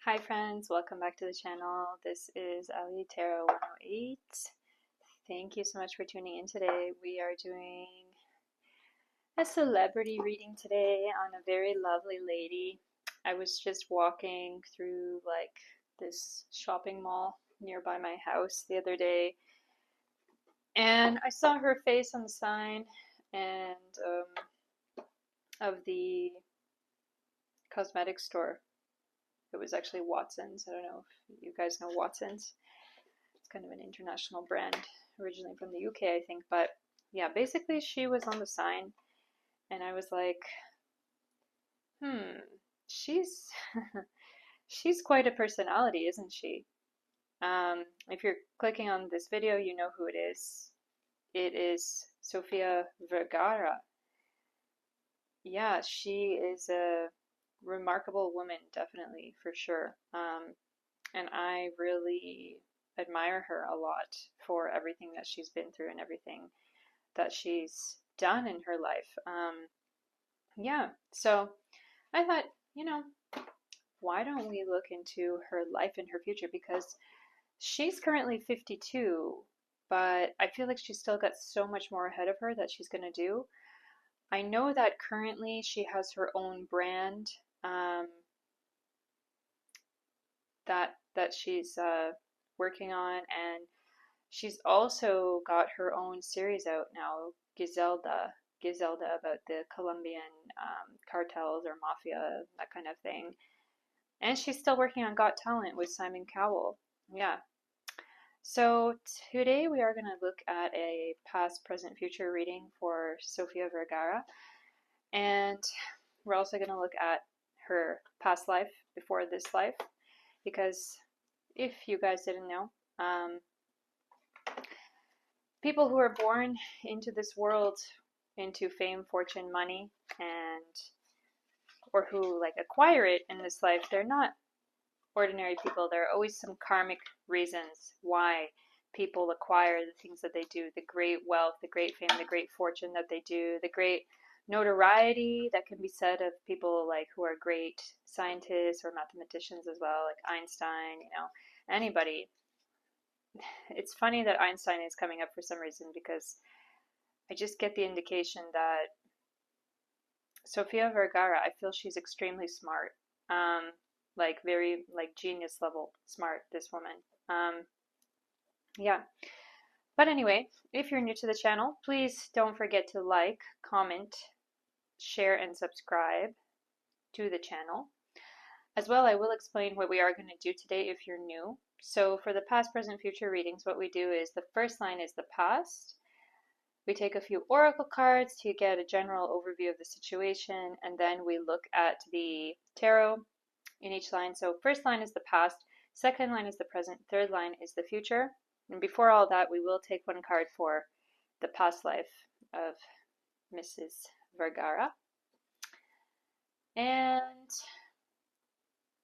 Hi friends, welcome back to the channel. This is Allie Tarot 108. Thank you so much for tuning in today. We are doing a celebrity reading today on a very lovely lady. I was just walking through this shopping mall nearby my house the other day, and I saw her face on the sign and of the cosmetic store. It was actually Watson's. I don't know if you guys know Watson's. It's kind of an international brand, originally from the UK, I think. But yeah, basically she was on the sign, and I was like, she's she's quite a personality, isn't she? If you're clicking on this video, you know who it is. It is Sofia Vergara. Yeah, she is a remarkable woman, definitely, for sure. And I really admire her a lot for everything that she's been through and everything that she's done in her life. Yeah, so I thought, you know, why don't we look into her life and her future? Because she's currently 52, but I feel like she's still got so much more ahead of her that she's going to do. I know that currently she has her own brand um, that she's working on, and she's also got her own series out now, Gizelda, about the Colombian cartels or mafia, that kind of thing. And she's still working on Got Talent with Simon Cowell. Yeah. So today we are going to look at a past, present, future reading for Sofia Vergara. And we're also going to look at her past life before this life, because if you guys didn't know, people who are born into this world, into fame, fortune, money, and or who acquire it in this life, they're not ordinary people. There are always some karmic reasons why people acquire the things that they do, the great wealth, the great fame, the great fortune that they do, the great notoriety that can be said of people who are great scientists or mathematicians as well, like Einstein, anybody. It's funny that Einstein is coming up for some reason, because I just get the indication that Sofia Vergara, I feel she's extremely smart. Very genius level smart, this woman. Yeah. But anyway, if you're new to the channel, please don't forget to like, comment, share, and subscribe to the channel. As well, I will explain what we are going to do today if you're new. So for the past, present, future readings, what we do is the first line is the past. We take a few oracle cards to get a general overview of the situation, and then we look at the tarot in each line. So first line is the past, second line is the present, third line is the future. And before all that, we will take one card for the past life of Mrs. Vergara. And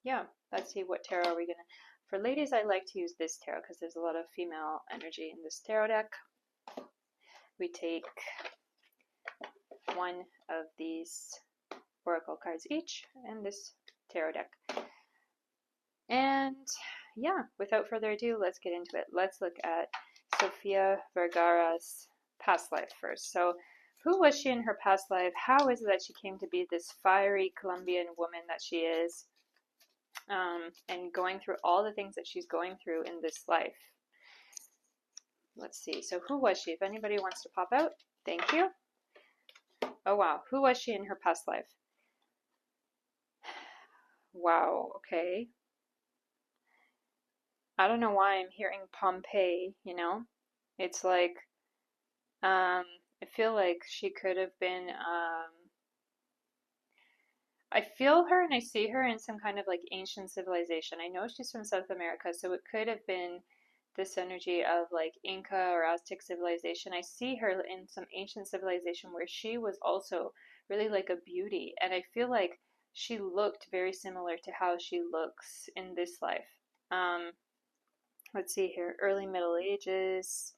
yeah, let's see, what tarot are we gonna... For ladies, I like to use this tarot because there's a lot of female energy in this tarot deck. We take one of these oracle cards each and this tarot deck. And yeah, without further ado, let's get into it. Let's look at Sofia Vergara's past life first. So who was she in her past life? How is it that she came to be this fiery Colombian woman that she is? And going through all the things that she's going through in this life. Let's see. So who was she? If anybody wants to pop out, thank you. Oh wow, who was she in her past life? Wow, okay. I don't know why I'm hearing Pompeii, It's like, I feel like she could have been, I feel her and I see her in some kind of ancient civilization. I know she's from South America, so it could have been this energy of Inca or Aztec civilization. I see her in some ancient civilization where she was also really like a beauty, and I feel like she looked very similar to how she looks in this life. Let's see here, early Middle Ages.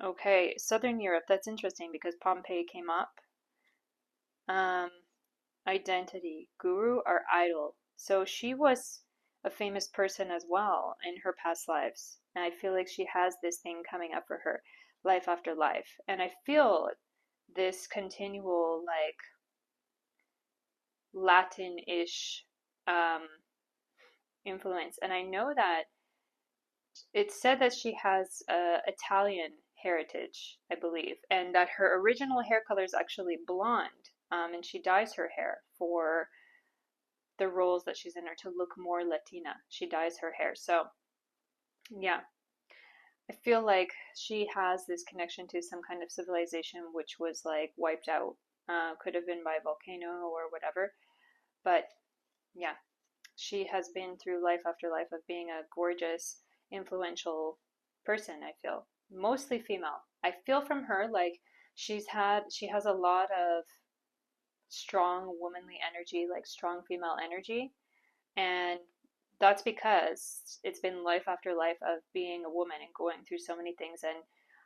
Okay, Southern Europe, that's interesting because Pompeii came up. Identity, guru or idol. So she was a famous person as well in her past lives. And I feel like she has this thing coming up for her, life after life. And I feel this continual, like, Latin-ish influence. And I know that it's said that she has Italian heritage, I believe, and that her original hair color is actually blonde, and she dyes her hair for the roles that she's in or to look more Latina. She dyes her hair. So, yeah, I feel like she has this connection to some kind of civilization which was like wiped out. Could have been by a volcano or whatever. But yeah, she has been through life after life of being a gorgeous, influential person, I feel. Mostly female. I feel from her like she has a lot of strong womanly energy, like strong female energy. And that's because it's been life after life of being a woman and going through so many things. And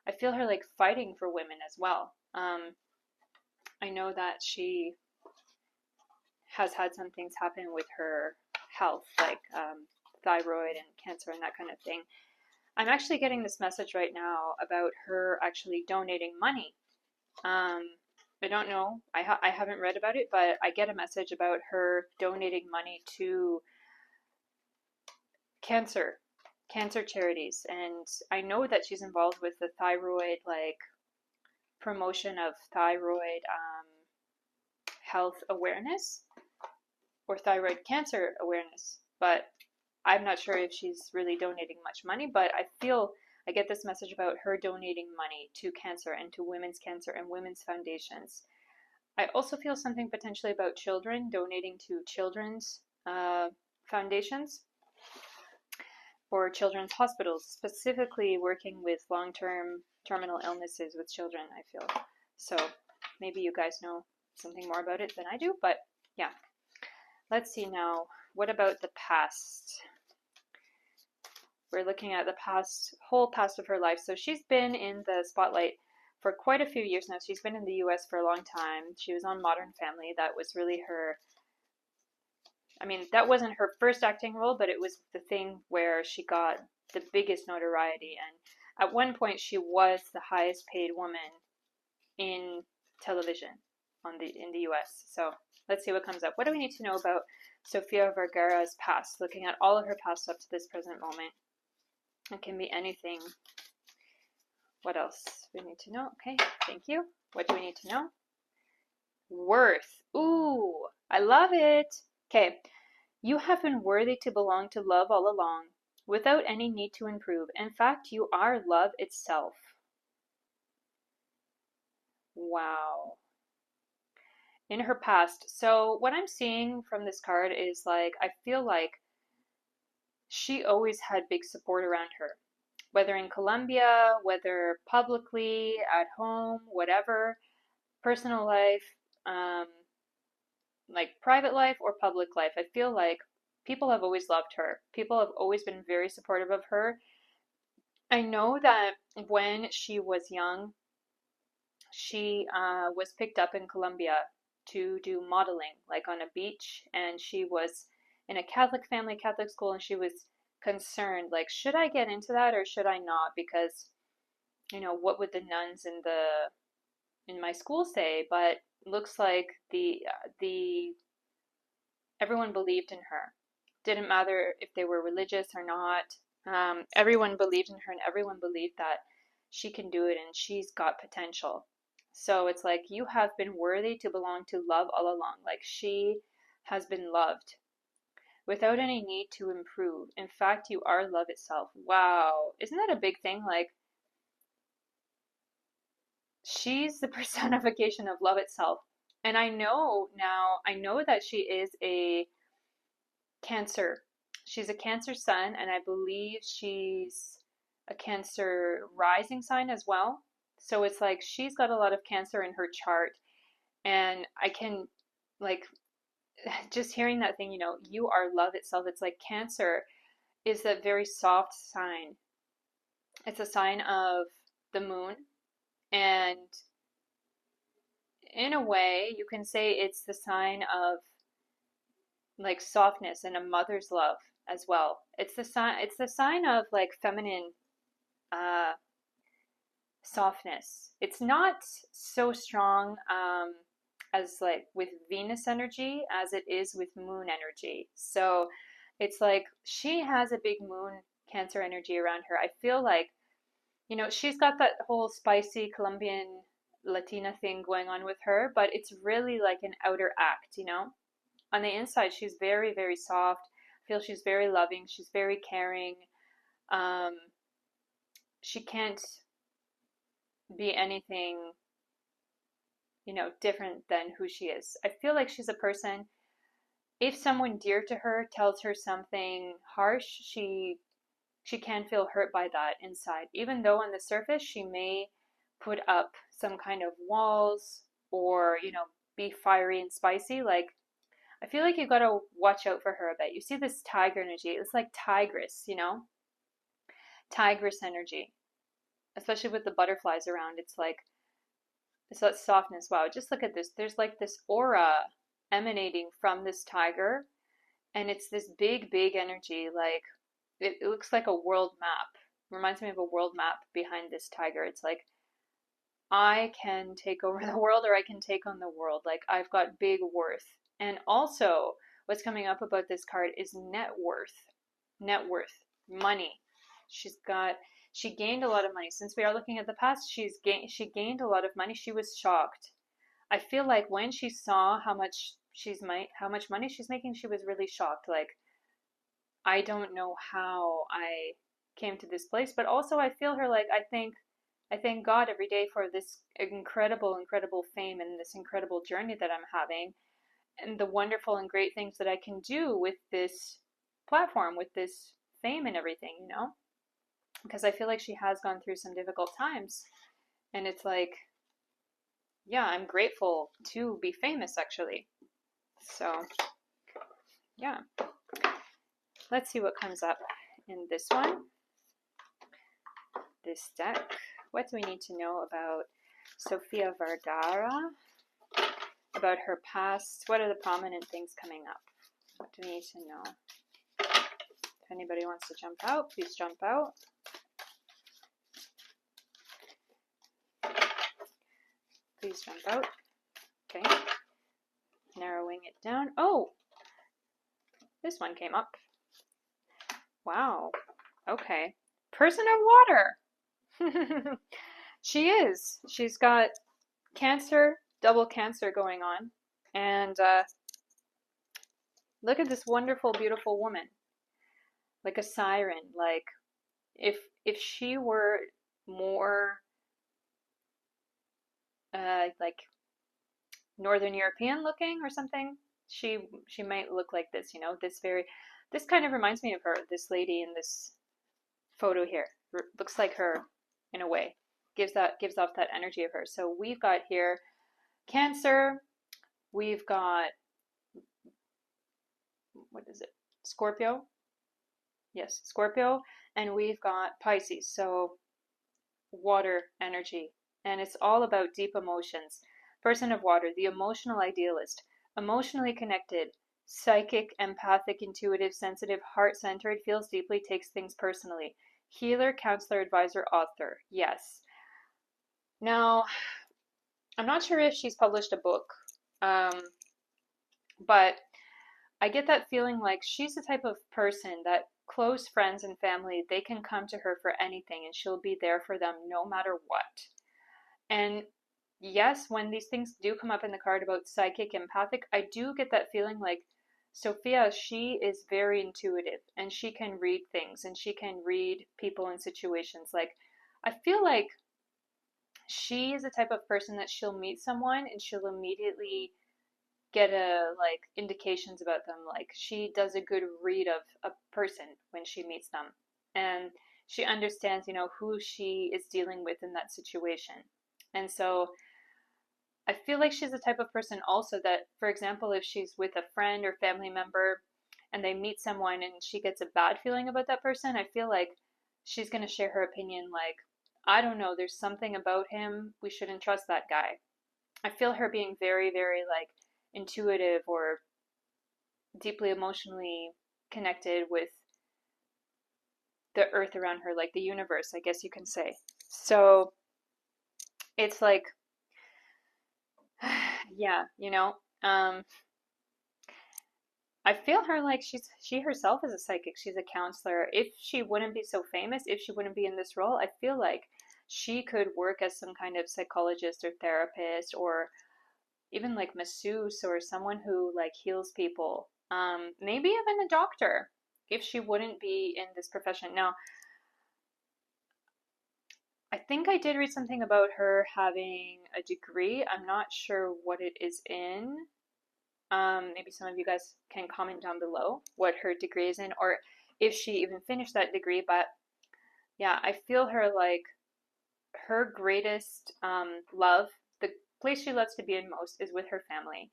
I feel her like fighting for women as well. I know that she has had some things happen with her health, like thyroid and cancer and that kind of thing. I'm actually getting this message right now about her actually donating money. I don't know. I haven't read about it, but I get a message about her donating money to cancer charities, and I know that she's involved with the thyroid, like promotion of thyroid health awareness or thyroid cancer awareness, but I'm not sure if she's really donating much money, but I get this message about her donating money to cancer and to women's cancer and women's foundations. I also feel something potentially about children, donating to children's foundations or children's hospitals, specifically working with long-term terminal illnesses with children, I feel. So maybe you guys know something more about it than I do, but yeah. Let's see now. What about the past? We're looking at the whole past of her life. So she's been in the spotlight for quite a few years now. She's been in the US for a long time. She was on Modern Family. That was really her, I mean, that wasn't her first acting role, but it was the thing where she got the biggest notoriety. And at one point, she was the highest paid woman in television in the US. So let's see what comes up. What do we need to know about Sofía Vergara's past? Looking at all of her past up to this present moment. It can be anything. What else we need to know? Okay, thank you. What do we need to know? Worth. Ooh, I love it. Okay, you have been worthy to belong to love all along, without any need to improve. In fact, you are love itself. Wow. In her past. So what I'm seeing from this card is like, I feel like she always had big support around her, whether in Colombia, whether publicly, at home, whatever, personal life, like private life or public life. I feel like people have always loved her. People have always been very supportive of her. I know that when she was young, she was picked up in Colombia to do modeling, like on a beach, and she was in a Catholic family, Catholic school, and she was concerned, like, should I get into that or should I not? Because, what would the nuns in my school say? But looks like the everyone believed in her. Didn't matter if they were religious or not. Everyone believed in her, and everyone believed that she can do it and she's got potential. So it's like you have been worthy to belong to love all along. Like she has been loved without any need to improve. In fact, you are love itself. Wow. Isn't that a big thing? Like she's the personification of love itself. And I know that she is a Cancer. She's a Cancer sun, and I believe she's a Cancer rising sign as well. So it's like she's got a lot of Cancer in her chart. And I can, like, just hearing that thing, you are love itself. It's like Cancer is that very soft sign. It's a sign of the moon. And in a way, you can say it's the sign of like softness and a mother's love as well. It's the sign of like feminine uh softness. It's not so strong as like with Venus energy as it is with moon energy. So it's like she has a big moon Cancer energy around her. I feel like, you know, she's got that whole spicy Colombian Latina thing going on with her, but it's really like an outer act, you know? On the inside, she's very, very soft. I feel she's very loving. She's very caring. Um, she can't be anything, you know, different than who she is. I feel like she's a person, if someone dear to her tells her something harsh, she can feel hurt by that inside. Even though on the surface she may put up some kind of walls or, you know, be fiery and spicy, like I feel like you gotta watch out for her a bit. You see this tiger energy, it's like tigress, you know? Tigress energy. Especially with the butterflies around. It's like it's that softness. Wow, just look at this. There's like this aura emanating from this tiger, and it's this big, big energy. Like it looks like a world map. Reminds me of a world map behind this tiger. It's like I can take over the world or I can take on the world. Like I've got big worth. And also, what's coming up about this card is net worth. Net worth, money. She's got she gained a lot of money. Since we are looking at the past, she gained a lot of money. She was shocked. I feel like when she saw how much money she's making, she was really shocked. Like I don't know how I came to this place, but also I feel her like I thank God every day for this incredible, incredible fame and this incredible journey that I'm having and the wonderful and great things that I can do with this platform, with this fame and everything, you know? Because I feel like she has gone through some difficult times. And it's like, yeah, I'm grateful to be famous actually. So, yeah. Let's see what comes up in this one. This deck. What do we need to know about Sofía Vergara? About her past? What are the prominent things coming up? What do we need to know? If anybody wants to jump out, please jump out. Please jump out. Okay. Narrowing it down. Oh! This one came up. Wow. Okay. Person of water! She is. She's got Cancer, double Cancer going on. And look at this wonderful, beautiful woman. Like a siren. Like, if she were more like Northern European looking or something, she might look like this, you know, this kind of reminds me of her, this lady in this photo here. Looks like her in a way. Gives off that energy of her. So we've got here Cancer, we've got what is it? Scorpio. Yes, Scorpio, and we've got Pisces. So water energy. And it's all about deep emotions. Person of water, the emotional idealist, emotionally connected, psychic, empathic, intuitive, sensitive, heart-centered, feels deeply, takes things personally. Healer, counselor, advisor, author. Yes. Now, I'm not sure if she's published a book, but I get that feeling like she's the type of person that close friends and family, they can come to her for anything and she'll be there for them no matter what. And yes, when these things do come up in the card about psychic, empathic, I do get that feeling like Sofia, she is very intuitive and she can read things and she can read people and situations. Like, I feel like she is the type of person that she'll meet someone and she'll immediately get like indications about them. Like she does a good read of a person when she meets them, and she understands, you know, who she is dealing with in that situation. And so I feel like she's the type of person also that, for example, if she's with a friend or family member and they meet someone and she gets a bad feeling about that person, I feel like she's going to share her opinion like, I don't know, there's something about him, we shouldn't trust that guy. I feel her being very, very like intuitive or deeply emotionally connected with the earth around her, like the universe, I guess you can say. So it's like, yeah, I feel her like she herself is a psychic. She's a counselor. If she wouldn't be so famous, if she wouldn't be in this role, I feel like she could work as some kind of psychologist or therapist, or even like masseuse, or someone who like heals people. Maybe even a doctor if she wouldn't be in this profession. Now, I think I did read something about her having a degree. I'm not sure what it is in. Maybe some of you guys can comment down below what her degree is in, or if she even finished that degree. But yeah, I feel her like her greatest love, the place she loves to be in most, is with her family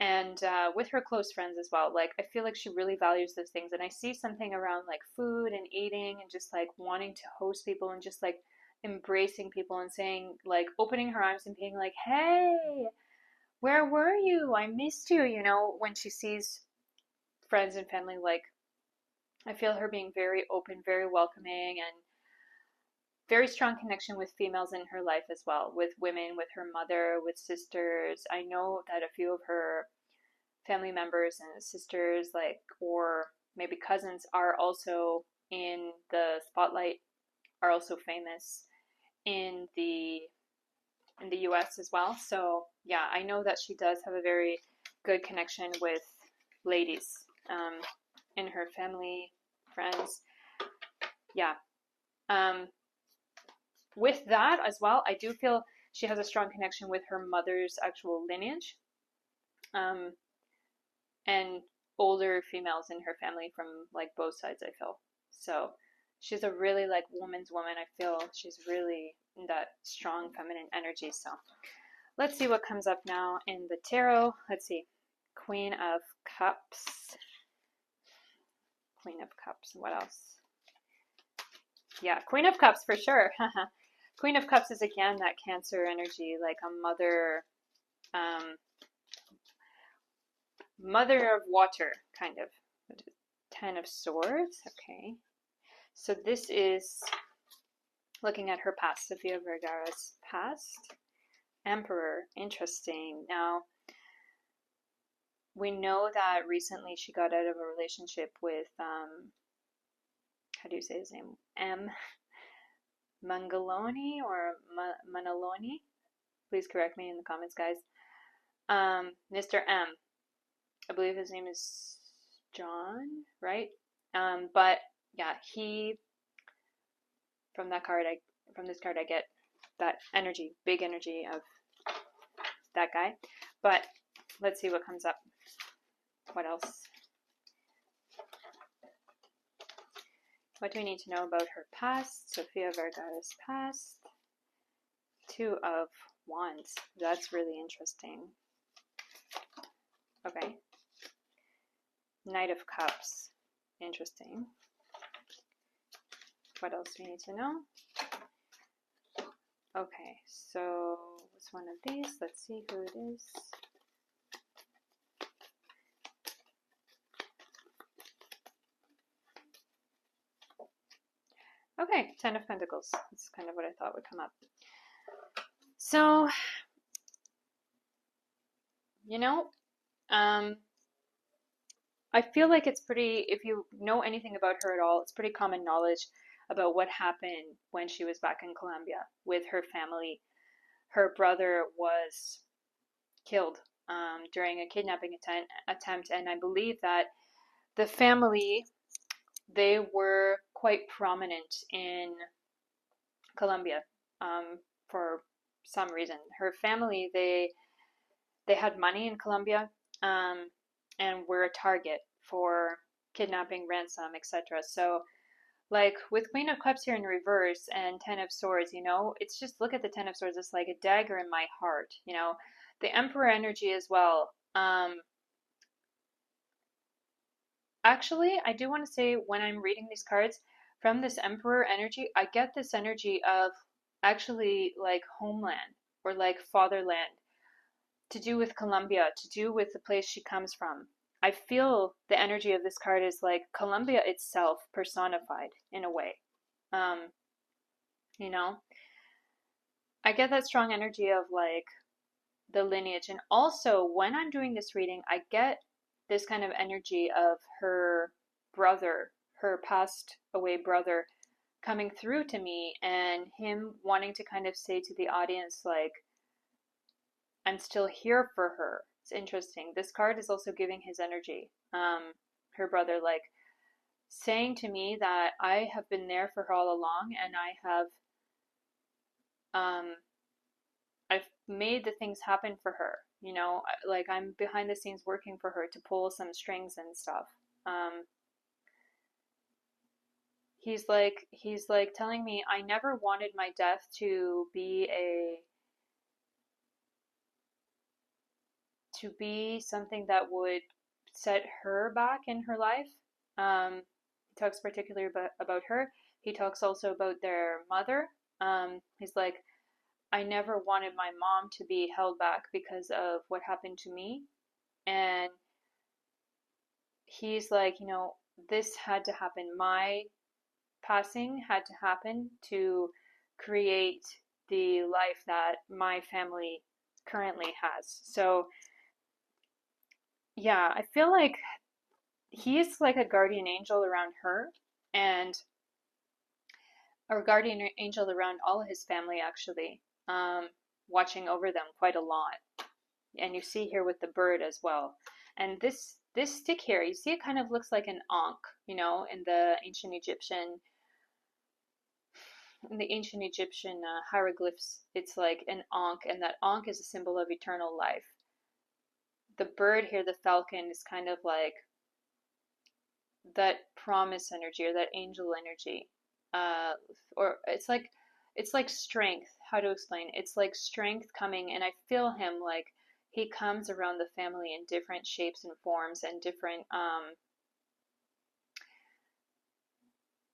and with her close friends as well. Like, I feel like she really values those things. And I see something around like food and eating and just like wanting to host people and just like embracing people and saying, like, opening her arms and being like, hey, where were you? I missed you, when she sees friends and family. Like, I feel her being very open, very welcoming, and very strong connection with females in her life as well, with women, with her mother, with sisters. I know that a few of her family members and sisters, like, or maybe cousins, are also in the spotlight, are also famous in the US as well. So yeah, I know that she does have a very good connection with ladies in her family, friends. Yeah. With that as well, I do feel she has a strong connection with her mother's actual lineage, and older females in her family from like both sides, I feel. So she's a really like woman's woman. I feel she's really in that strong feminine energy. So let's see what comes up now in the tarot. Let's see. Queen of Cups. Queen of Cups. What else? Yeah, Queen of Cups for sure. Queen of Cups is again that Cancer energy, like a mother, mother of water, kind of. 10 of Swords. Okay. So this is looking at her past, Sofía Vergara's past. Emperor. Interesting. Now, we know that recently she got out of a relationship with, how do you say his name? M. Mangaloni or Manaloni? Please correct me in the comments, guys. Mr. M. I believe his name is John, right? But yeah, he, from this card, I get that energy, big energy of that guy. But let's see what comes up. What else? What do we need to know about her past? Sofía Vergara's past. 2 of Wands. That's really interesting. Okay. Knight of Cups. Interesting. What else do we need to know? Okay, so what's one of these? Let's see who it is. Okay, 10 of Pentacles. That's kind of what I thought would come up. So, I feel like it's pretty, if you know anything about her at all, it's pretty common knowledge about what happened when she was back in Colombia with her family. Her brother was killed during a kidnapping attempt, and I believe that the family, they were quite prominent in Colombia for some reason. Her family, they had money in Colombia, and were a target for kidnapping, ransom, etc. So, like with Queen of Cups here in reverse and 10 of Swords, it's just, look at the 10 of Swords. It's like a dagger in my heart. The Emperor energy as well. Actually, I do want to say, when I'm reading these cards, from this Emperor energy, I get this energy of actually like homeland or like fatherland, to do with Colombia, to do with the place she comes from. I feel the energy of this card is like Columbia itself personified in a way. Um, you know, I get that strong energy of like the lineage. And also, when I'm doing this reading, I get this kind of energy of her brother, her passed away brother, coming through to me and him wanting to kind of say to the audience, like, I'm still here for her. It's interesting. This card is also giving his energy. Her brother, like, saying to me that I have been there for her all along and um, I've made the things happen for her. You know, like I'm behind the scenes working for her to pull some strings and stuff. Um, he's like telling me I never wanted my death to be something that would set her back in her life. He talks particularly about her. He talks also about their mother. He's like, I never wanted my mom to be held back because of what happened to me. And he's like, you know, this had to happen. My passing had to happen to create the life that my family currently has. So, yeah, I feel like he's like a guardian angel around her and a guardian angel around all of his family, actually, watching over them quite a lot. And you see here with the bird as well. And this stick here, you see it kind of looks like an ankh, you know, in the ancient Egyptian hieroglyphs, it's like an ankh, and that ankh is a symbol of eternal life. The bird here, the falcon, is kind of like that promise energy or that angel energy, uh, or it's like strength. How to explain? It's like strength coming, and I feel him like he comes around the family in different shapes and forms and different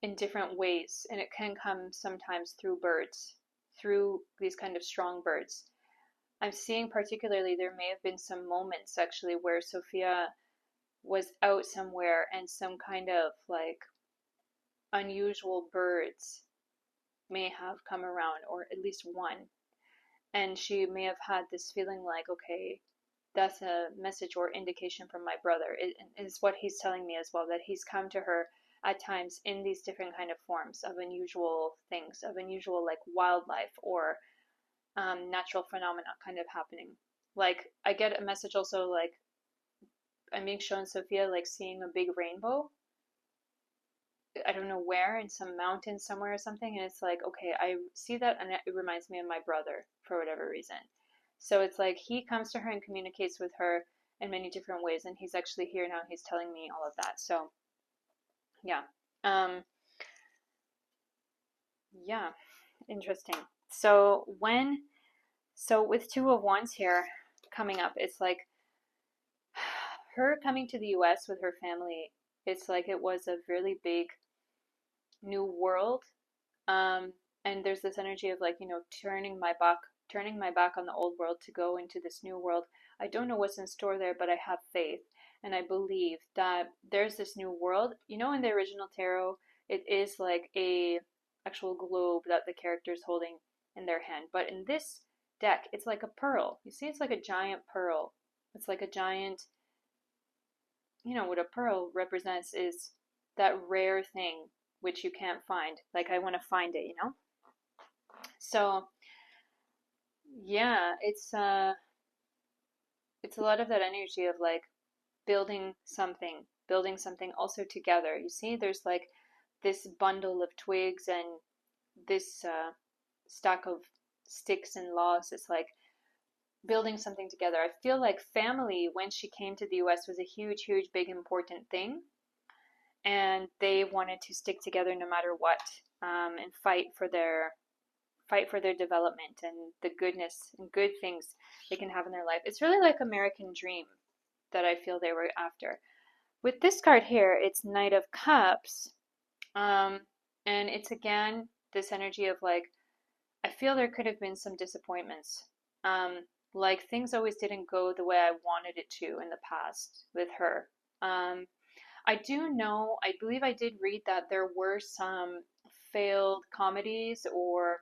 in different ways, and it can come sometimes through birds, through these kind of strong birds. I'm seeing particularly there may have been some moments actually where Sofia was out somewhere and some kind of like unusual birds may have come around, or at least one. And she may have had this feeling like, okay, that's a message or indication from my brother. It is what he's telling me as well, that he's come to her at times in these different kind of forms of unusual things, of unusual like wildlife or natural phenomena kind of happening. Like I get a message also like I'm being shown Sofia like seeing a big rainbow. I don't know where, in some mountain somewhere or something, and it's like, okay, I see that and it reminds me of my brother for whatever reason. So it's like he comes to her and communicates with her in many different ways, and he's actually here now. He's telling me all of that. So yeah, um, yeah, interesting. So with Two of Wands here coming up, it's like her coming to the U.S. with her family. It's like it was a really big new world. Um, and there's this energy of like, you know, turning my back on the old world to go into this new world. I don't know what's in store there, but I have faith. And I believe that there's this new world. You know, in the original tarot, it is like a actual globe that the character is holding in their hand. But in this deck, it's like a pearl. You see, it's like a giant pearl. It's like a giant, you know, what a pearl represents is that rare thing which you can't find. Like I want to find it, you know? So, yeah, it's a lot of that energy of like building something also together. You see, there's like this bundle of twigs and this stack of sticks and logs. It's like building something together. I feel like family, when she came to the US, was a huge, huge, big, important thing. And they wanted to stick together no matter what, and fight for their development and the goodness and good things they can have in their life. It's really like American Dream that I feel they were after. With this card here, it's Knight of Cups, and it's again this energy of like I feel there could have been some disappointments. Like things always didn't go the way I wanted it to in the past with her. I do know, I believe I did read that there were some failed comedies, or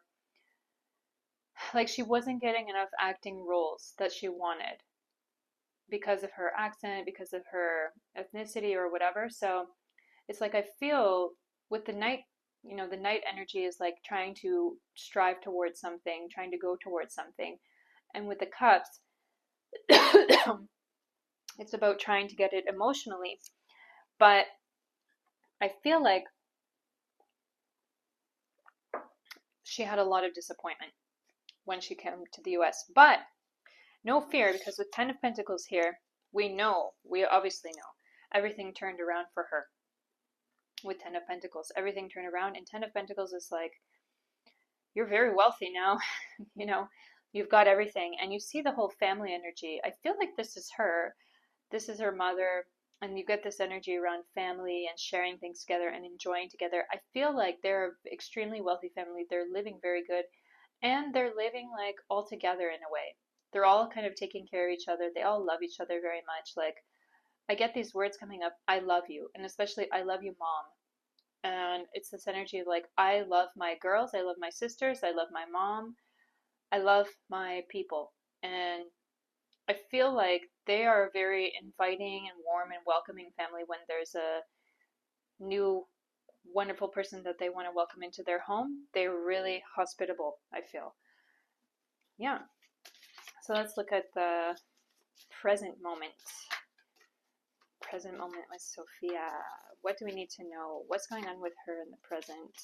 like she wasn't getting enough acting roles that she wanted because of her accent, because of her ethnicity or whatever. So it's like I feel with the night, the night energy is like trying to strive towards something, trying to go towards something. And with the cups, it's about trying to get it emotionally. But I feel like she had a lot of disappointment when she came to the US. But no fear, because with Ten of Pentacles here, we obviously know, everything turned around for her. With Ten of Pentacles, everything turned around, and Ten of Pentacles is like, you're very wealthy now, you've got everything, and you see the whole family energy. I feel like this is her mother, and you get this energy around family and sharing things together and enjoying together. I feel like they're an extremely wealthy family. They're living very good, and they're living like all together in a way. They're all kind of taking care of each other. They all love each other very much. Like, I get these words coming up, I love you, and especially I love you, mom. And it's this energy of like, I love my girls, I love my sisters, I love my mom, I love my people. And I feel like they are a very inviting and warm and welcoming family when there's a new wonderful person that they want to welcome into their home. They're really hospitable, I feel. Yeah. So let's look at the present moment. Present moment with Sofia. What do we need to know? What's going on with her in the present?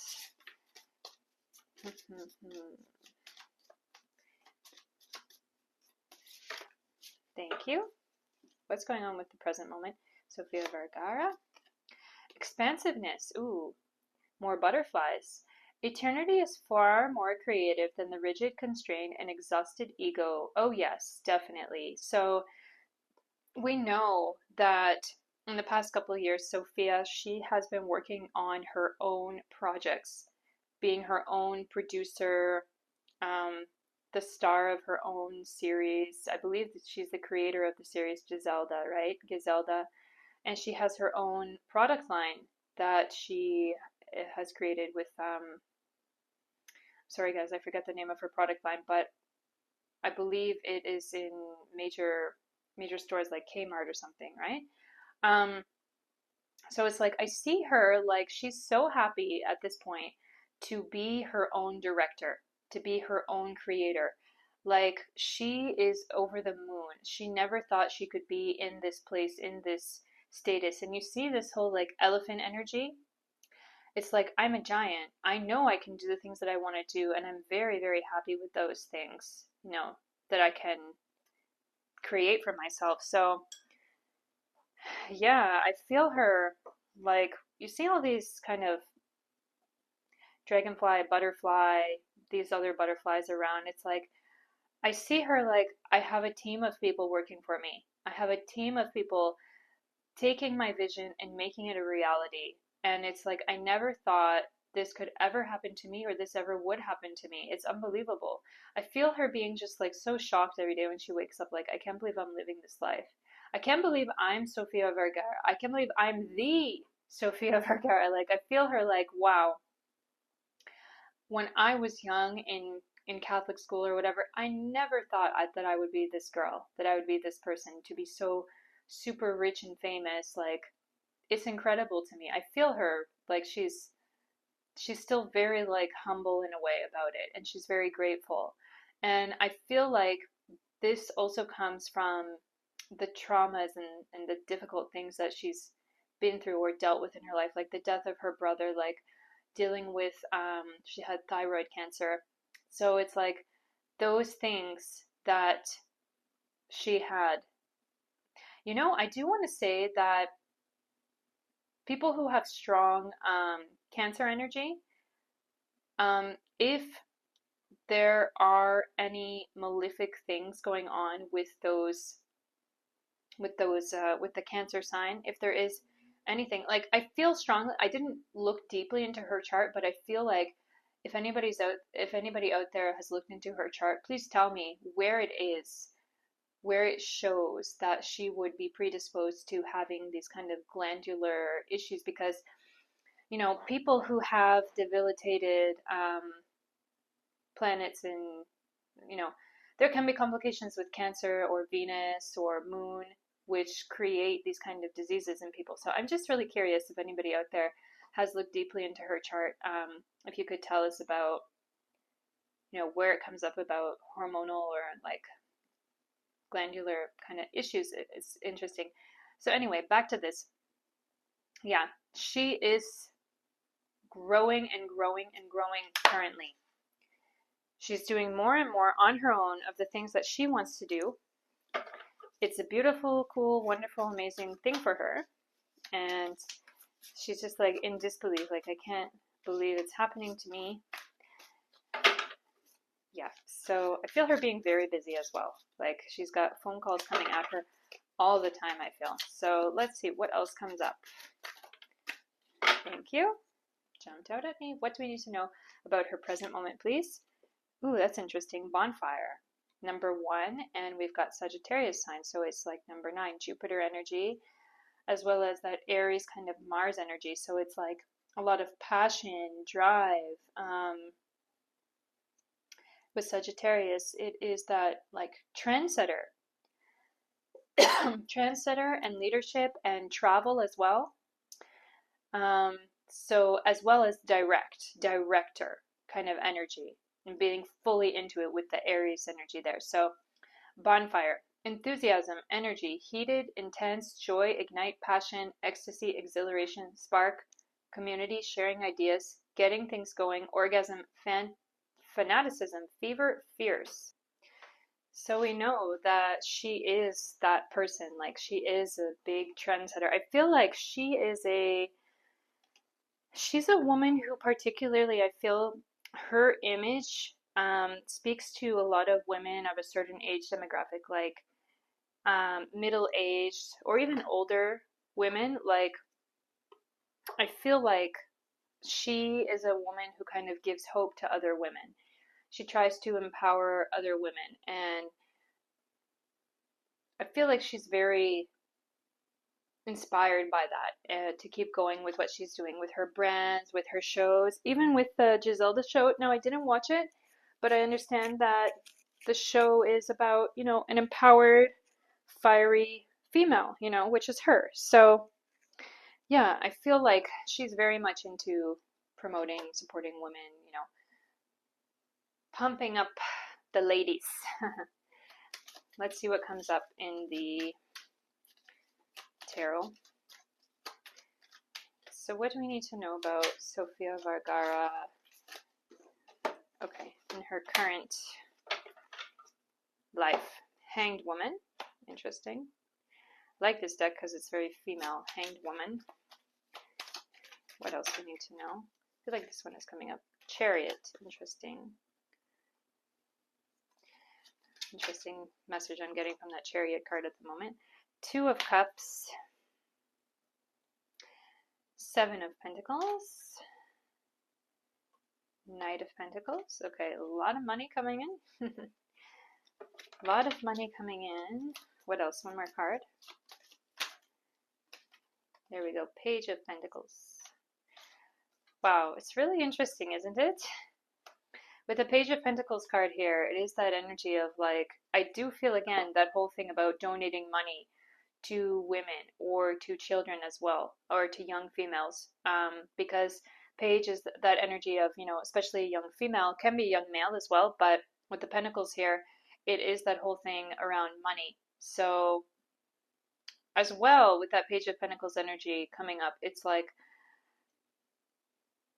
Thank you. What's going on with the present moment? Sofía Vergara. Expansiveness. Ooh, more butterflies. Eternity is far more creative than the rigid, constrained, and exhausted ego. Oh yes, definitely. So we know that in the past couple of years, Sofia, she has been working on her own projects, being her own producer, the star of her own series. I believe that she's the creator of the series Giselda, right? Giselda. And she has her own product line that she has created with, sorry guys, I forget the name of her product line, but I believe it is in major stores like Kmart or something, right? So it's like I see her like she's so happy at this point to be her own director, to be her own creator. Like she is over the moon. She never thought she could be in this place, in this status. And you see this whole like elephant energy. It's like I'm a giant. I know I can do the things that I want to do, and I'm very, very happy with those things, that I can create for myself. So yeah, I feel her like you see all these kind of dragonfly, butterfly, these other butterflies around. It's like I see her like I have a team of people working for me. I have a team of people taking my vision and making it a reality. And it's like I never thought this could ever happen to me or this ever would happen to me. It's unbelievable. I feel her being just like so shocked every day when she wakes up like I can't believe I'm living this life. I can't believe I'm Sofia Vergara. I can't believe I'm the Sofia Vergara. Like I feel her like wow. When I was young in Catholic school or whatever, I never thought that I would be this girl, that I would be this person, to be so super rich and famous. Like it's incredible to me. I feel her like she's still very like humble in a way about it, and she's very grateful. And I feel like this also comes from the traumas and the difficult things that she's been through or dealt with in her life, like the death of her brother, like dealing with she had thyroid cancer. So it's like those things that she had. I do want to say that people who have strong cancer energy, if there are any malefic things going on with the cancer sign, if there is anything, like I feel strongly, I didn't look deeply into her chart, but I feel like if anybody out there has looked into her chart, please tell me where it is, where it shows that she would be predisposed to having these kind of glandular issues, because people who have debilitated planets in, you know, there can be complications with Cancer or Venus or Moon, which create these kind of diseases in people. So I'm just really curious if anybody out there has looked deeply into her chart. If you could tell us about, where it comes up about hormonal or like glandular kind of issues. It's interesting. So anyway, back to this. Yeah, she is growing and growing and growing currently. She's doing more and more on her own of the things that she wants to do. It's a beautiful, cool, wonderful, amazing thing for her. And she's just like in disbelief, like, I can't believe it's happening to me. Yeah, so I feel her being very busy as well. Like, she's got phone calls coming at her all the time, I feel. So let's see what else comes up. Thank you. Jumped out at me. What do we need to know about her present moment, please? Ooh, that's interesting. Bonfire. Number 1, and we've got Sagittarius sign, so it's like number 9, Jupiter energy, as well as that Aries kind of Mars energy. So it's like a lot of passion, drive. With Sagittarius, it is that like trendsetter, trendsetter and leadership and travel as well. So as well as director kind of energy and being fully into it with the Aries energy there. So bonfire, enthusiasm, energy, heated, intense, joy, ignite, passion, ecstasy, exhilaration, spark, community, sharing ideas, getting things going, orgasm, fanaticism, fever, fierce. So we know that she is that person. Like, she is a big trendsetter. I feel like she's a woman who particularly, I feel her image speaks to a lot of women of a certain age demographic, like middle-aged or even older women. Like, I feel like she is a woman who kind of gives hope to other women. She tries to empower other women, and I feel like she's very inspired by that, to keep going with what she's doing with her brands, with her shows, even with the Giselda show. Now, I didn't watch it, but I understand that the show is about, an empowered, fiery female, which is her. So, yeah, I feel like she's very much into promoting, supporting women, pumping up the ladies. Let's see what comes up in the tarot. So what do we need to know about Sofía Vergara? Okay, in her current life. Hanged Woman. Interesting. I like this deck because it's very female. Hanged Woman. What else do we need to know? I feel like this one is coming up. Chariot. Interesting. Interesting message I'm getting from that Chariot card at the moment. 2 of Cups. 7 of Pentacles. Knight of Pentacles. Okay, a lot of money coming in. A lot of money coming in. What else? One more card. There we go. Page of Pentacles. Wow, it's really interesting, isn't it? With the Page of Pentacles card here, it is that energy of like, I do feel again that whole thing about donating money to women or to children as well, or to young females, because Page is that energy of, especially a young female, can be a young male as well, but with the Pentacles here, it is that whole thing around money. So as well, with that Page of Pentacles energy coming up, it's like,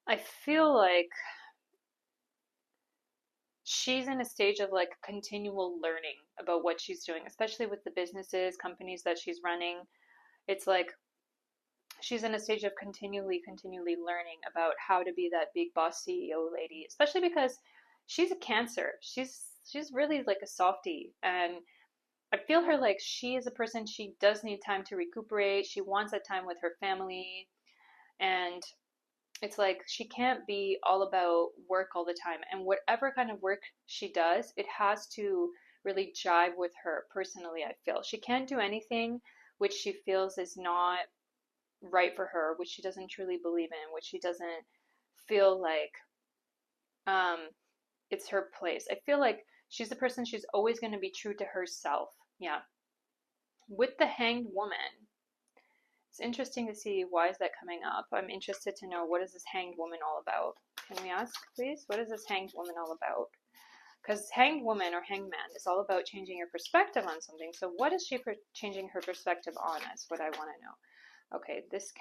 I feel like she's in a stage of like continual learning about what she's doing, especially with the businesses, companies that she's running. It's like she's in a stage of continually learning about how to be that big boss CEO lady, especially because she's a Cancer. She's really like a softie, and I feel her like she is a person, she does need time to recuperate. She wants that time with her family, and it's like she can't be all about work all the time. And whatever kind of work she does, it has to really jive with her personally, I feel. She can't do anything which she feels is not right for her, which she doesn't truly believe in, which she doesn't feel like um, it's her place. I feel like she's the person, she's always going to be true to herself. Yeah. With the Hanged Woman, it's interesting to see why is that coming up. I'm interested to know, what is this Hanged Woman all about? Can we ask, please? What is this Hanged Woman all about? Because Hanged Woman or Hanged Man is all about changing your perspective on something. So what is she changing her perspective on? Is what I want to know. Okay, this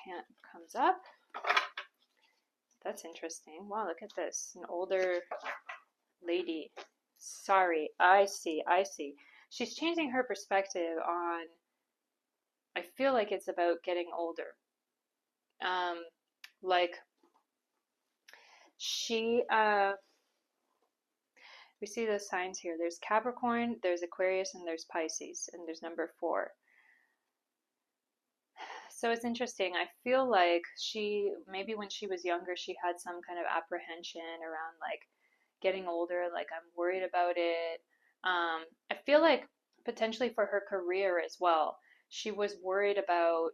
comes up. That's interesting. Wow, look at this. An older lady. Sorry, I see. She's changing her perspective on, I feel like it's about getting older. Like she, we see the signs here. There's Capricorn, there's Aquarius, and there's Pisces, and there's number 4. So it's interesting. I feel like she, maybe when she was younger, she had some kind of apprehension around like getting older, like I'm worried about it. I feel like potentially for her career as well, she was worried about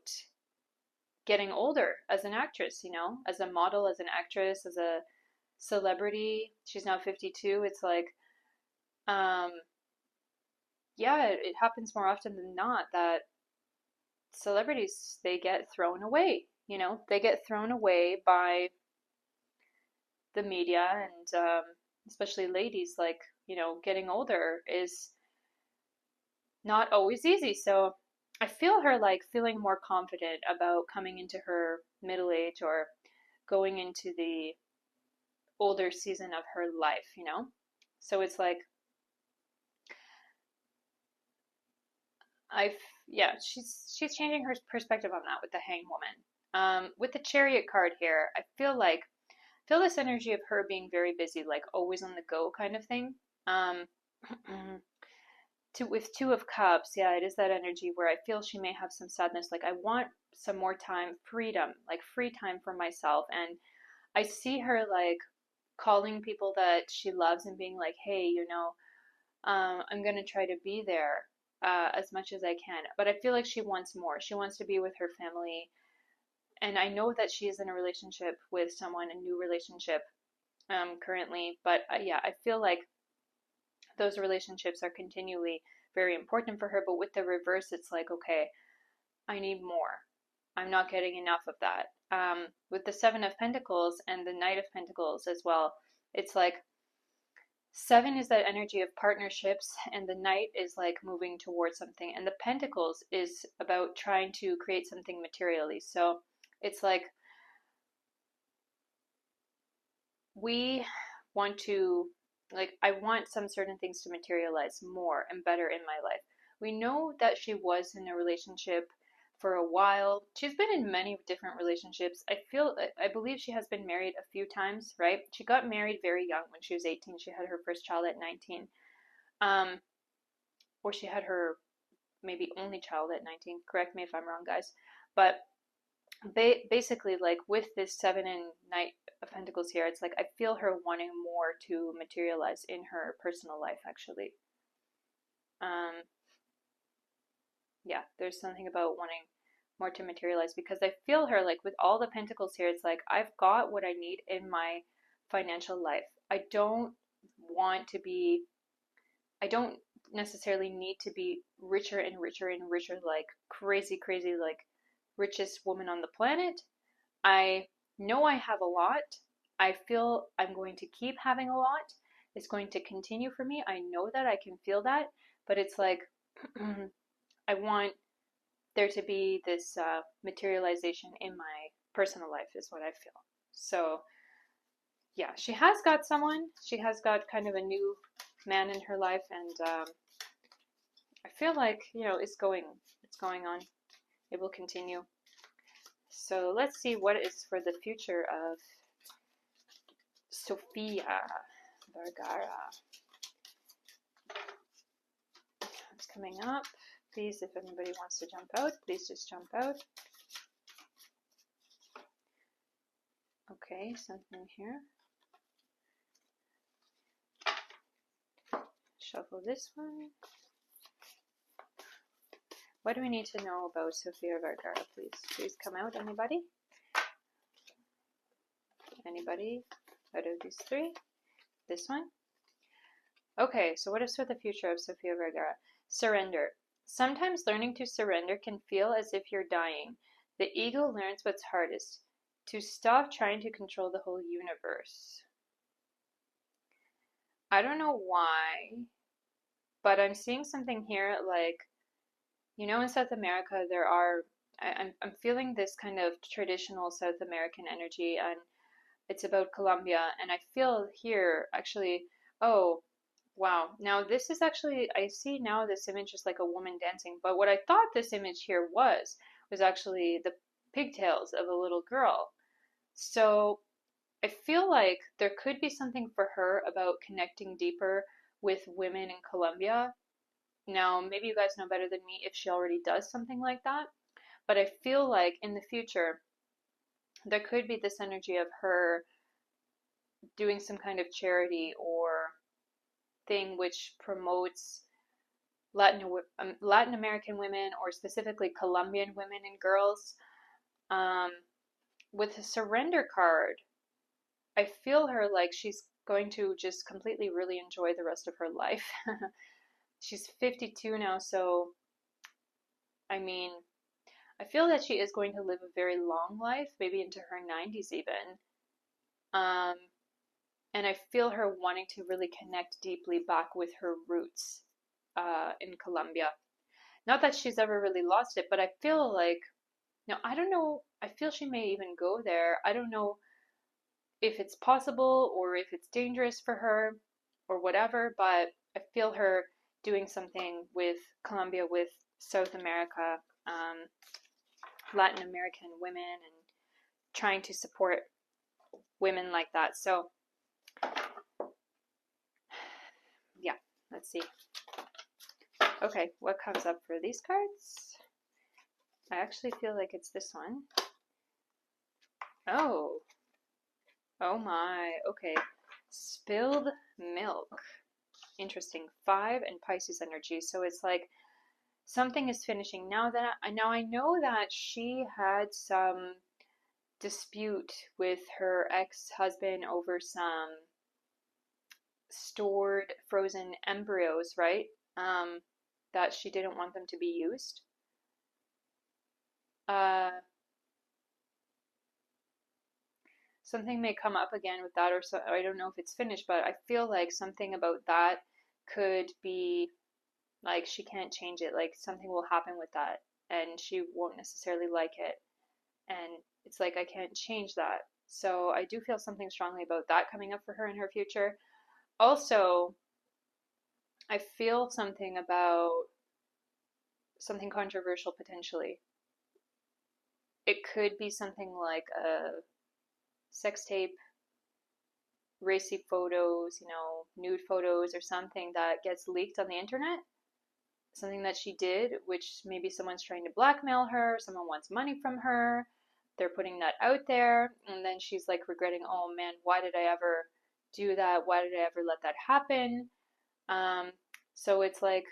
getting older as an actress, you know, as a model, as an actress, as a celebrity. She's now 52. It's like, yeah, it happens more often than not that celebrities, they get thrown away, you know, they get thrown away by the media, and especially ladies, like, you know, getting older is not always easy. So I feel her like feeling more confident about coming into her middle age or going into the older season of her life, you know? So it's like, yeah, she's changing her perspective on that with the Hanged Woman. With the Chariot card here, I feel this energy of her being very busy, like always on the go kind of thing. With 2 of Cups, yeah, it is that energy where I feel she may have some sadness, like I want some more time, freedom, like free time for myself. And I see her like calling people that she loves and being like, hey, you know, I'm gonna try to be there as much as I can. But I feel like she wants more. She wants to be with her family. And I know that she is in a relationship with someone, a new relationship currently. But yeah, I feel like those relationships are continually very important for her. But with the reverse, it's like, okay, I need more. I'm not getting enough of that. With the 7 of Pentacles and the Knight of Pentacles as well, it's like 7 is that energy of partnerships, and the Knight is like moving towards something, and the Pentacles is about trying to create something materially. So it's like we want to, like, I want some certain things to materialize more and better in my life. We know that she was in a relationship for a while. She's been in many different relationships. I believe she has been married a few times, right? She got married very young when she was 18. She had her first child at 19. Or she had her maybe only child at 19. Correct me if I'm wrong, guys. But basically, like with this 7 and Knight of Pentacles here, it's like I feel her wanting more to materialize in her personal life, actually. Yeah, there's something about wanting more to materialize, because I feel her like with all the Pentacles here, it's like I've got what I need in my financial life. I don't necessarily need to be richer and richer and richer, like crazy, crazy, like richest woman on the planet. I know I have a lot. I feel I'm going to keep having a lot. It's going to continue for me. I know that, I can feel that, but it's like I want there to be this materialization in my personal life, is what I feel. So yeah, she has got someone. She has got kind of a new man in her life, and I feel like, you know, it's going on. It will continue. So let's see what is for the future of Sofía Vergara. It's coming up. Please, if anybody wants to jump out, please just jump out. Okay, something here. Shuffle this one. What do we need to know about Sofía Vergara, please? Please come out, anybody? Anybody out of these three? This one? Okay, so what is for the future of Sofía Vergara? Surrender. Sometimes learning to surrender can feel as if you're dying. The ego learns what's hardest, to stop trying to control the whole universe. I don't know why, but I'm seeing something here like, you know, in South America there are, I'm feeling this kind of traditional South American energy, and it's about Colombia, and I feel here actually, oh, wow. Now this is actually, I see now this image is like a woman dancing, but what I thought this image here was actually the pigtails of a little girl. So I feel like there could be something for her about connecting deeper with women in Colombia. Now, maybe you guys know better than me if she already does something like that, but I feel like in the future, there could be this energy of her doing some kind of charity or thing which promotes Latin American women, or specifically Colombian women and girls. With the surrender card, I feel her like she's going to just completely really enjoy the rest of her life. She's 52 now, so I mean, I feel that she is going to live a very long life, maybe into her 90s even. And I feel her wanting to really connect deeply back with her roots in Colombia. Not that she's ever really lost it, but I feel like, now I don't know, I feel she may even go there. I don't know if it's possible or if it's dangerous for her or whatever, but I feel her doing something with Colombia, with South America, Latin American women, and trying to support women like that. So yeah, let's see. Okay, what comes up for these cards? I actually feel like it's this one. Oh my, okay. Spilled milk. Interesting. 5 and Pisces energy. So it's like something is finishing. Now I know that she had some dispute with her ex-husband over some stored frozen embryos, right? That she didn't want them to be used. Something may come up again with that, or so, I don't know if it's finished, but I feel like something about that could be like she can't change it, like something will happen with that and she won't necessarily like it, and it's like I can't change that. So I do feel something strongly about that coming up for her in her future. Also, I feel something about something controversial potentially. It could be something like a sex tape, racy photos, you know, nude photos or something that gets leaked on the internet. Something that she did, which maybe someone's trying to blackmail her, someone wants money from her, they're putting that out there, and then she's like regretting, oh man, why did I ever do that? Why did I ever let that happen? So it's like,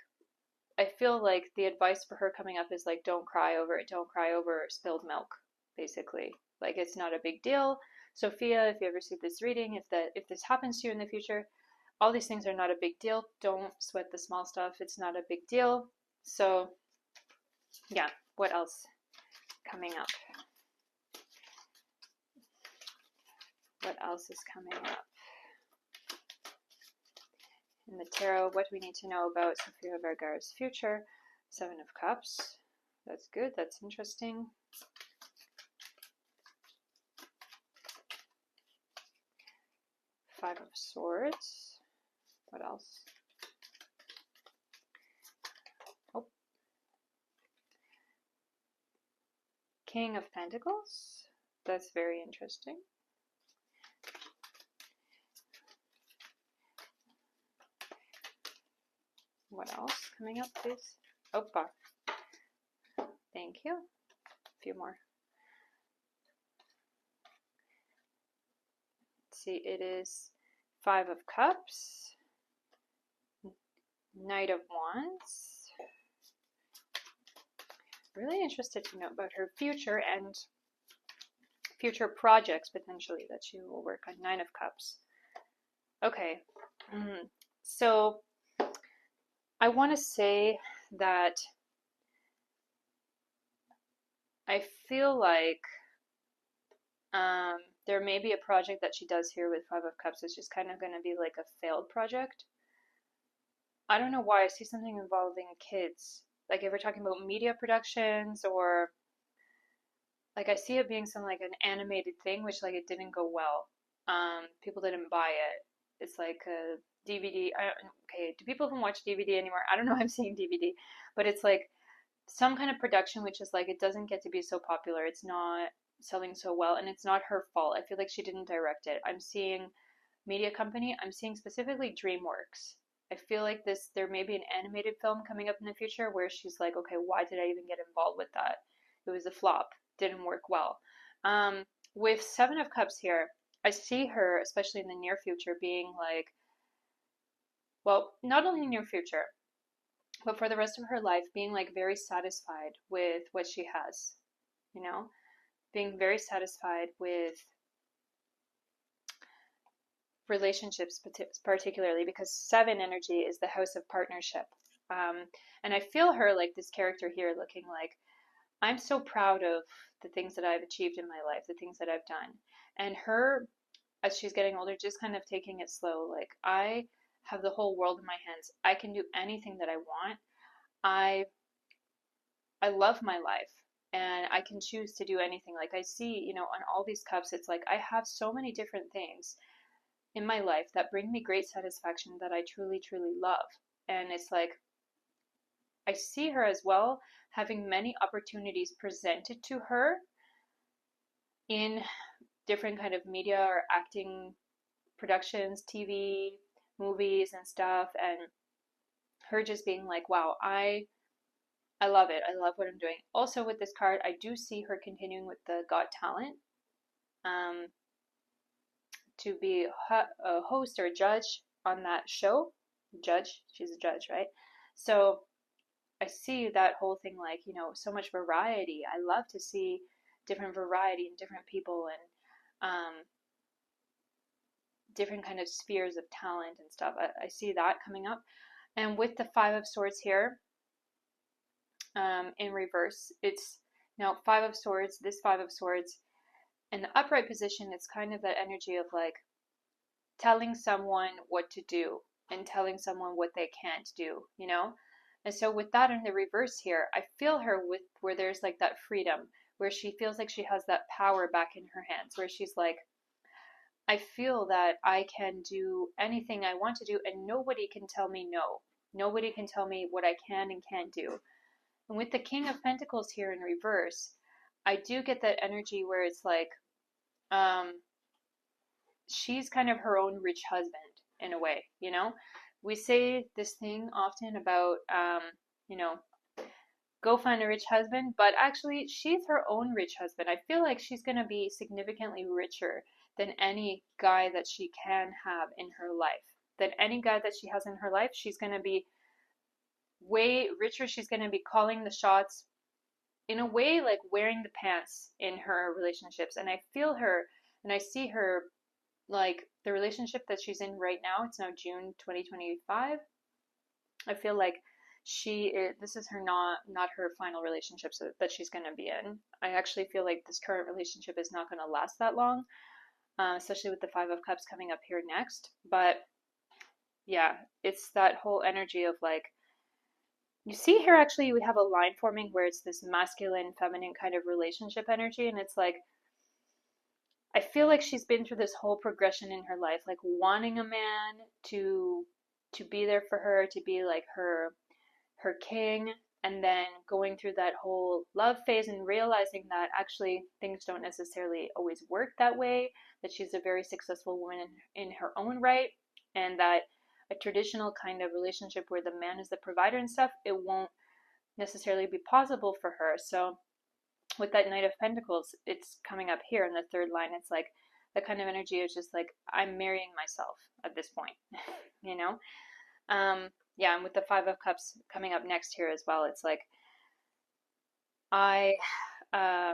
I feel like the advice for her coming up is like, don't cry over it, don't cry over spilled milk, basically. Like, it's not a big deal. Sophia, if you ever see this reading, if this happens to you in the future, all these things are not a big deal. Don't sweat the small stuff. It's not a big deal. So yeah, what else coming up? What else is coming up? In the tarot, what do we need to know about Sofía Vergara's future? 7 of Cups. That's good. That's interesting. Five of Swords. What else? Oh. King of Pentacles. That's very interesting. What else coming up, please? Opa. Thank you. A few more. Let's see, it is 5 of Cups. Knight of Wands. Really interested to know about her future and future projects potentially that she will work on. Nine of Cups. Okay. So I want to say that I feel like there may be a project that she does here with Five of Cups. It's just kind of going to be like a failed project. I don't know why I see something involving kids. Like if we're talking about media productions, or like I see it being some like an animated thing, which like it didn't go well. People didn't buy it. It's like a DVD. Okay, do people even watch DVD anymore? I don't know. I'm seeing DVD, but it's like some kind of production which is like it doesn't get to be so popular. It's not selling so well, and it's not her fault. I feel like she didn't direct it. I'm seeing media company. I'm seeing specifically DreamWorks. I feel like there may be an animated film coming up in the future where she's like, okay, why did I even get involved with that? It was a flop, didn't work well. With Seven of Cups here, I see her, especially in the near future, being like, well, not only near future, but for the rest of her life, being like very satisfied with what she has, you know, being very satisfied with relationships, particularly because seven energy is the house of partnership. And I feel her like this character here looking like, I'm so proud of the things that I've achieved in my life, the things that I've done. And her, as she's getting older, just kind of taking it slow. Like, I have the whole world in my hands. I can do anything that I want. I love my life, and I can choose to do anything. Like I see, you know, on all these cups, it's like I have so many different things in my life that bring me great satisfaction that I truly, truly love. And it's like I see her as well having many opportunities presented to her in different kind of media or acting productions, TV, movies and stuff, and her just being like, wow, I love it. I love what I'm doing. Also with this card, I do see her continuing with the Got Talent, um, to be a host or a judge on that show. Judge, she's a judge, right? So I see that whole thing like, you know, so much variety. I love to see different variety and different people and different kind of spheres of talent and stuff. I see that coming up. And with the Five of Swords here, in reverse, it's now Five of Swords, this Five of Swords. In the upright position, it's kind of that energy of like telling someone what to do and telling someone what they can't do, you know? And so with that in the reverse here, I feel her with where there's like that freedom, where she feels like she has that power back in her hands, where she's like, I feel that I can do anything I want to do and nobody can tell me no. Nobody can tell me what I can and can't do. And with the King of Pentacles here in reverse, I do get that energy where it's like, she's kind of her own rich husband in a way, you know? We say this thing often about, you know, go find a rich husband, but actually she's her own rich husband. I feel like she's going to be significantly richer than any guy that she can have in her life. Than any guy that she has in her life, she's going to be way richer. She's going to be calling the shots, in a way, like wearing the pants in her relationships. And I feel her and I see her like the relationship that she's in right now. It's now June 2025. I feel like this is her not her final relationship that she's going to be in. I actually feel like this current relationship is not going to last that long, especially with the Five of Cups coming up here next. But yeah, it's that whole energy of like, you see here actually we have a line forming where it's this masculine feminine kind of relationship energy, and it's like I feel like she's been through this whole progression in her life, like wanting a man to be there for her, to be like her king, and then going through that whole love phase and realizing that actually things don't necessarily always work that way, that she's a very successful woman in her own right, and that a traditional kind of relationship where the man is the provider and stuff, it won't necessarily be possible for her. So with that Knight of Pentacles, it's coming up here in the third line. It's like the kind of energy is just like, I'm marrying myself at this point, you know? yeah, and with the Five of Cups coming up next here as well, it's like I uh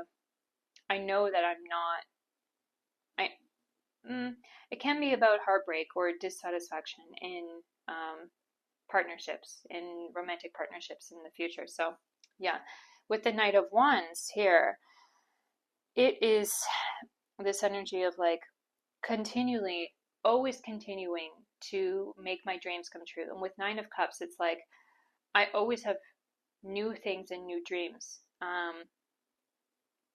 I know that I'm not I it can be about heartbreak or dissatisfaction in partnerships, in romantic partnerships in the future. So, yeah, with the Knight of Wands here, it is this energy of like continually, always continuing to make my dreams come true. And with Nine of Cups, it's like I always have new things and new dreams.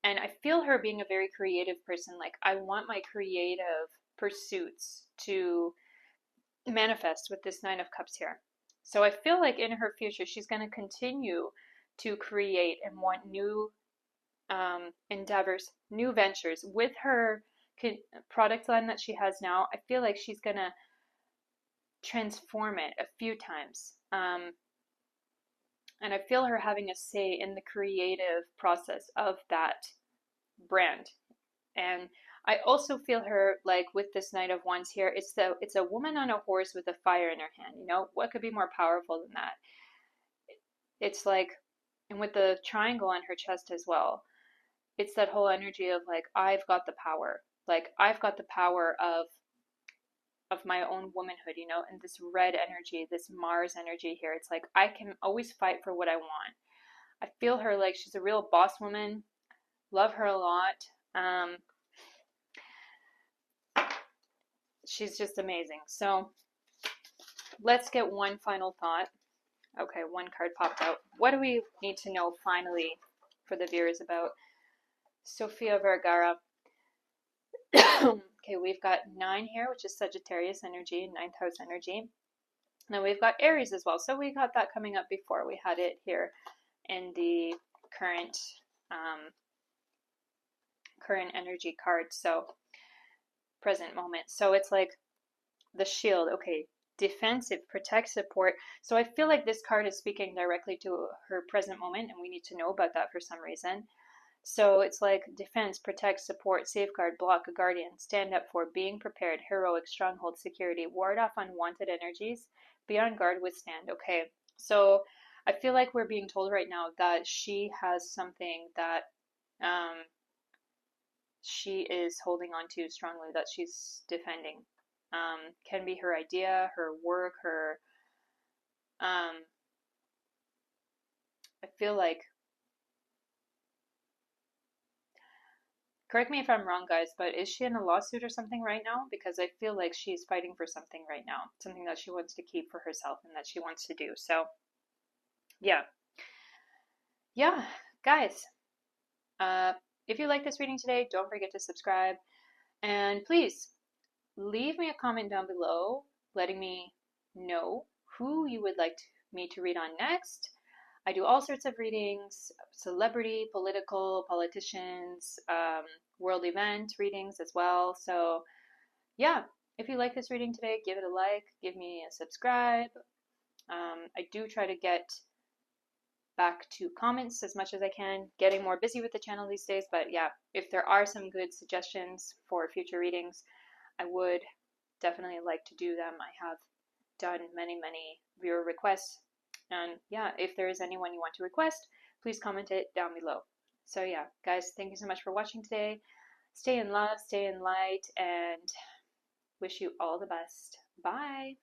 And I feel her being a very creative person. Like, I want my creative pursuits to manifest with this Nine of Cups here. So I feel like in her future, she's going to continue to create and want new endeavors, new ventures with her product line that she has now. I feel like she's going to transform it a few times. And I feel her having a say in the creative process of that brand. And I also feel her like with this Knight of Wands here, it's a woman on a horse with a fire in her hand. You know, what could be more powerful than that? It's like, and with the triangle on her chest as well, it's that whole energy of like, I've got the power. Like, I've got the power of my own womanhood, you know, and this red energy, this Mars energy here. It's like I can always fight for what I want. I feel her like she's a real boss woman. Love her a lot. She's just amazing. So let's get one final thought. Okay, one card popped out. What do we need to know finally for the viewers about Sofía Vergara? Okay, we've got 9 here, which is Sagittarius energy, 9th house energy. Now we've got Aries as well. So we got that coming up before. We had it here in the current current energy card. So present moment. So it's like the shield. Okay, defensive, protect, support. So I feel like this card is speaking directly to her present moment, and we need to know about that for some reason. So it's like defense, protect, support, safeguard, block, a guardian, stand up for, being prepared, heroic, stronghold, security, ward off unwanted energies, be on guard, withstand. Okay, so I feel like we're being told right now that she has something that she is holding on to strongly, that she's defending. Can be her idea, her work, her. I feel like, correct me if I'm wrong, guys, but is she in a lawsuit or something right now? Because I feel like she's fighting for something right now, something that she wants to keep for herself and that she wants to do. So, yeah. Yeah, guys. If you like this reading today, don't forget to subscribe. And please leave me a comment down below letting me know who you would like me to read on next. I do all sorts of readings, celebrity, political, politicians, world event readings as well. So yeah, if you like this reading today, give it a like, give me a subscribe. I do try to get back to comments as much as I can, getting more busy with the channel these days, but yeah, if there are some good suggestions for future readings, I would definitely like to do them. I have done many viewer requests, and yeah, if there is anyone you want to request, please comment it down below. So yeah, guys, thank you so much for watching today. Stay in love, stay in light, and wish you all the best. Bye.